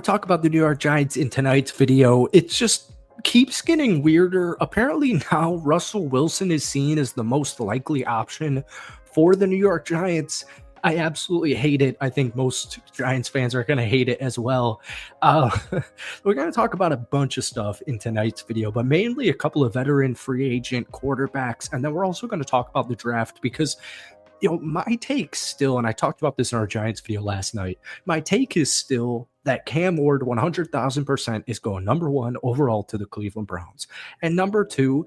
Talk about the New York Giants in tonight's video. It just keeps getting weirder. Apparently now Russell Wilson is seen as the most likely option for the New York Giants. I absolutely hate it. I think most Giants fans are going to hate it as well. Uh, we're going to talk about a bunch of stuff in tonight's video, but mainly a couple of veteran free agent quarterbacks. And then we're also going to talk about the draft because my take still, and I talked about this in our Giants video last night, my take is still that Cam Ward 100,000% is going number one overall to the Cleveland Browns. And number two,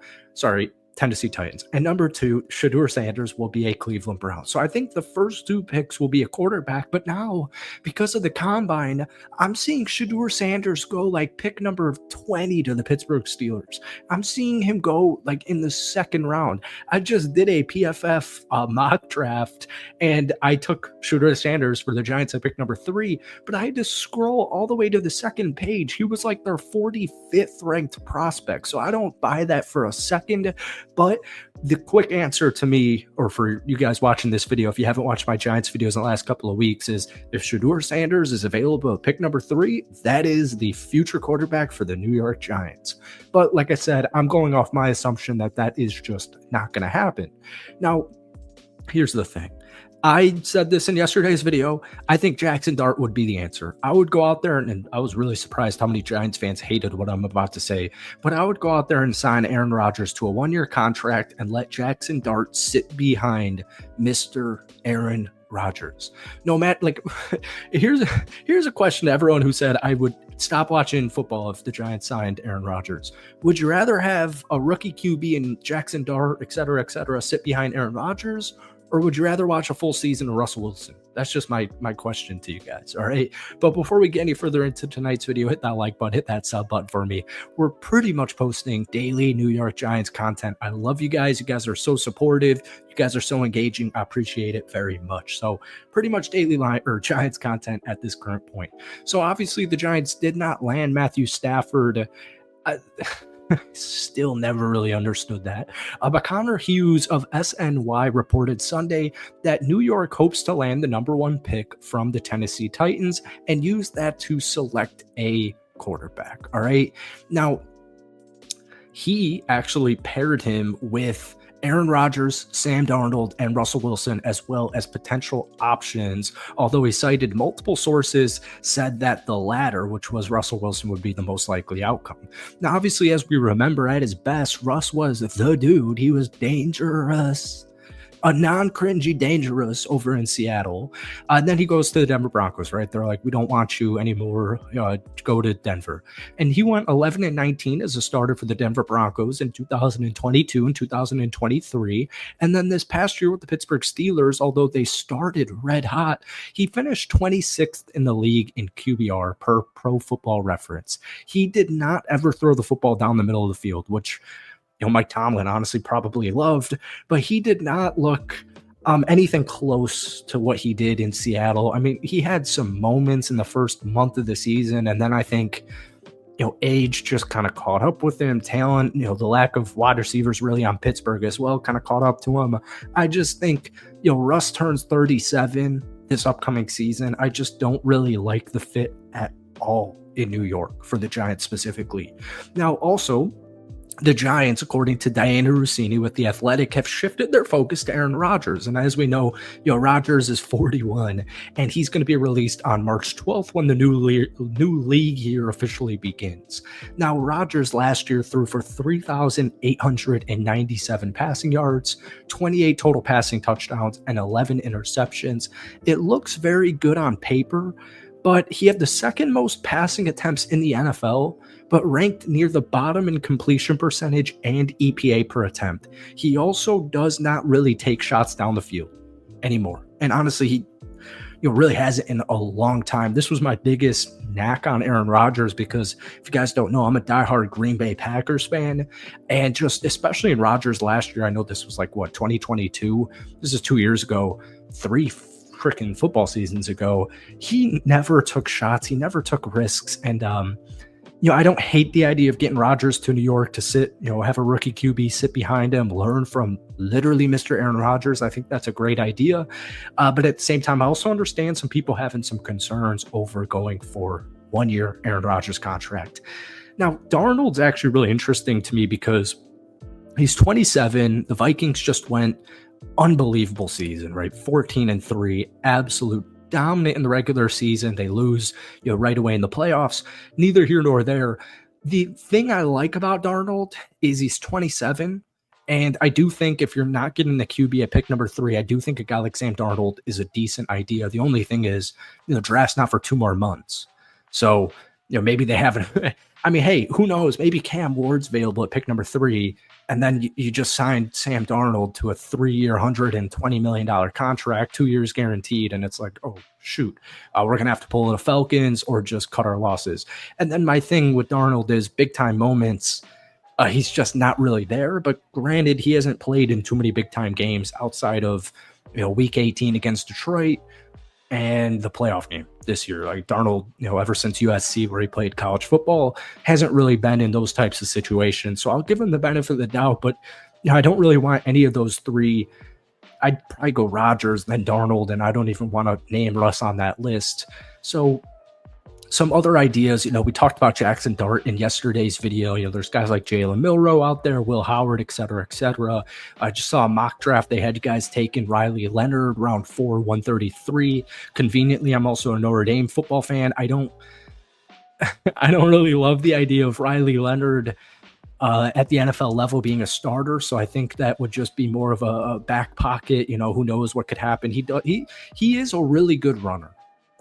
Tennessee Titans. And number two, Shedeur Sanders will be a Cleveland Brown. So I think the first two picks will be a quarterback. But now, because of the combine, I'm seeing Shedeur Sanders go like pick number 20 to the Pittsburgh Steelers. I'm seeing him go like in the second round. I just did a PFF mock draft, and I took Shedeur Sanders for the Giants at pick number 3, but I had to scroll all the way to the second page. He was like their 45th ranked prospect. So I don't buy that for a second. But the quick answer to me, or for you guys watching this video, if you haven't watched my Giants videos in the last couple of weeks, is if Shedeur Sanders is available at pick number 3, that is the future quarterback for the New York Giants. But like I said, I'm going off my assumption that that is just not going to happen. Now, here's the thing. I said this in yesterday's video. I think Jackson Dart would be the answer. I would go out there, and I was really surprised how many Giants fans hated what I'm about to say, but I would go out there and sign Aaron Rodgers to a 1-year contract and let Jackson Dart sit behind Mr. Aaron Rodgers. No matter, like, here's a question to everyone who said I would stop watching football if the Giants signed Aaron Rodgers. Would you rather have a rookie QB and Jackson Dart, et cetera, sit behind Aaron Rodgers? Or would you rather watch a full season of Russell Wilson? That's just my question to you guys, all right? But before we get any further into tonight's video, hit that like button, hit that sub button for me. We're pretty much posting daily New York Giants content. I love you guys. You guys are so supportive. You guys are so engaging. I appreciate it very much. So pretty much daily Giants content at this current point. So obviously the Giants did not land Matthew Stafford. Still never really understood that. But Connor Hughes of SNY reported Sunday that New York hopes to land the number 1 pick from the Tennessee Titans and use that to select a quarterback. All right. Now, he actually paired him with Aaron Rodgers, Sam Darnold, and Russell Wilson, as well as potential options, although he cited multiple sources said that the latter, which was Russell Wilson, would be the most likely outcome. Now, obviously, as we remember, at his best, Russ was the dude. He was dangerous. A non-cringy dangerous over in Seattle. And then he goes to the Denver Broncos, right? They're like, we don't want you anymore. Go to Denver. And he went 11-19 as a starter for the Denver Broncos in 2022 and 2023. And then this past year with the Pittsburgh Steelers, although they started red hot, he finished 26th in the league in QBR per Pro Football Reference. He did not ever throw the football down the middle of the field, which Mike Tomlin honestly probably loved, but he did not look anything close to what he did in Seattle. I mean, he had some moments in the first month of the season, and then I think, age just kind of caught up with him. Talent, the lack of wide receivers really on Pittsburgh as well kind of caught up to him. I just think, Russ turns 37 this upcoming season. I just don't really like the fit at all in New York for the Giants specifically. Now, also, the Giants, according to Diana Rossini with The Athletic, have shifted their focus to Aaron Rodgers. And as we know, Rodgers is 41, and he's going to be released on March 12th when the new league year officially begins. Now, Rodgers last year threw for 3,897 passing yards, 28 total passing touchdowns, and 11 interceptions. It looks very good on paper, but he had the second most passing attempts in the NFL, but ranked near the bottom in completion percentage and EPA per attempt. He also does not really take shots down the field anymore. And honestly, he really hasn't in a long time. This was my biggest knack on Aaron Rodgers because if you guys don't know, I'm a diehard Green Bay Packers fan. And just especially in Rodgers last year, I know this was 2022. This is 2 years ago, 3 freaking football seasons ago. He never took shots. He never took risks. And, I don't hate the idea of getting Rodgers to New York to sit, have a rookie QB sit behind him, learn from literally Mr. Aaron Rodgers. I think that's a great idea. But at the same time, I also understand some people having some concerns over going for 1-year Aaron Rodgers contract. Now, Darnold's actually really interesting to me because he's 27. The Vikings just went unbelievable season, right? 14-3, absolute dominant in the regular season. They lose, right away in the playoffs. Neither here nor there. The thing I like about Darnold is he's 27. And I do think if you're not getting the QB at pick number 3, I do think a guy like Sam Darnold is a decent idea. The only thing is, draft's not for 2 more months. So, maybe they haven't. I mean, hey, who knows? Maybe Cam Ward's available at pick number 3, and then you just signed Sam Darnold to a 3-year, $120 million contract, 2 years guaranteed, and it's like, oh, shoot, we're going to have to pull the Falcons or just cut our losses. And then my thing with Darnold is big-time moments. He's just not really there, but granted, he hasn't played in too many big-time games outside of, Week 18 against Detroit and the playoff game this year. Like Darnold, ever since USC where he played college football, hasn't really been in those types of situations. So I'll give him the benefit of the doubt, but I don't really want any of those 3. I'd probably go Rodgers, then Darnold, and I don't even want to name Russ on that list. So some other ideas, we talked about Jackson Dart in yesterday's video. There's guys like Jalen Milroe out there, Will Howard, et cetera, et cetera. I just saw a mock draft. They had guys taking Riley Leonard, round 4, 133. Conveniently, I'm also a Notre Dame football fan. I don't really love the idea of Riley Leonard at the NFL level being a starter. So I think that would just be more of a back pocket. Who knows what could happen. He is a really good runner.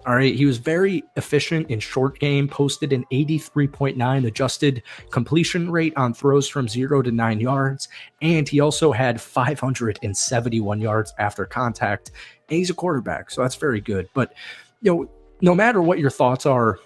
All right. He was very efficient in short game, posted an 83.9 adjusted completion rate on throws from 0 to 9 yards. And he also had 571 yards after contact. And he's a quarterback. So that's very good. But, no matter what your thoughts are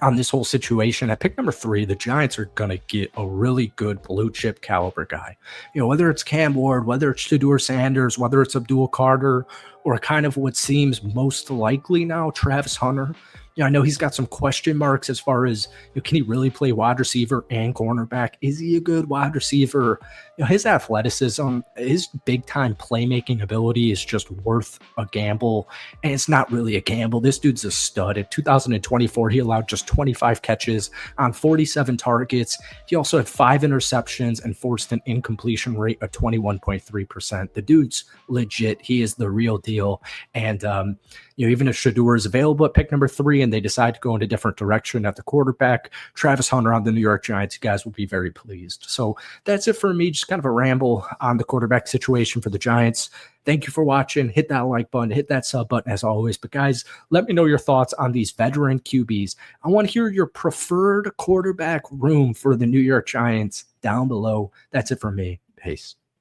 on this whole situation, at pick number 3, the Giants are going to get a really good blue chip caliber guy. Whether it's Cam Ward, whether it's Shedeur Sanders, whether it's Abdul Carter, or kind of what seems most likely now, Travis Hunter. I know he's got some question marks as far as, can he really play wide receiver and cornerback? Is he a good wide receiver? His athleticism, his big-time playmaking ability is just worth a gamble, and it's not really a gamble. This dude's a stud. In 2024, he allowed just 25 catches on 47 targets. He also had 5 interceptions and forced an incompletion rate of 21.3%. The dude's legit. He is the real deal, and even if Shedeur is available at pick number 3 and they decide to go in a different direction at the quarterback, Travis Hunter on the New York Giants, you guys will be very pleased. So that's it for me. Just kind of a ramble on the quarterback situation for the Giants. Thank you for watching. Hit that like button, hit that sub button as always. But guys, let me know your thoughts on these veteran QBs. I want to hear your preferred quarterback room for the New York Giants down below. That's it for me. Peace.